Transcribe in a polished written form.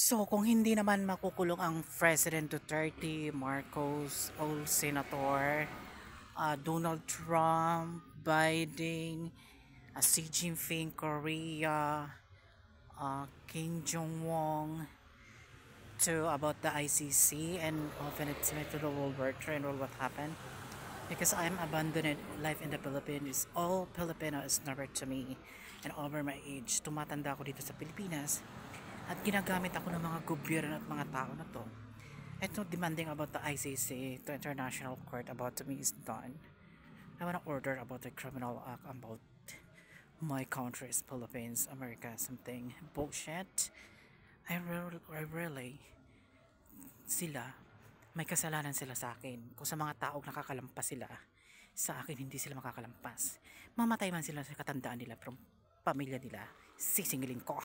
So kung hindi naman makukulong ang President Duterte, Marcos, all Senator, Donald Trump, Biden, Xi Jinping, Korea, Kim Jong-won, to about the ICC and often it's to the World War III and all what happened. Because I'm abandoned life in the Philippines, all Filipino is never to me and over my age. Tumatanda ako dito sa Pilipinas at ginagamit ako ng mga gobyerno at mga tao na to. Ito demanding about the ICC to International Court about to me is done. I want to order about the criminal act about my country is Philippines, America, something bullshit. I really, sila, may kasalanan sila sa akin. Kung sa mga taong nakakalampas sila, sa akin hindi sila makakalampas. Mamatay man sila sa katandaan nila, pero pamilya nila, sisingilin ko.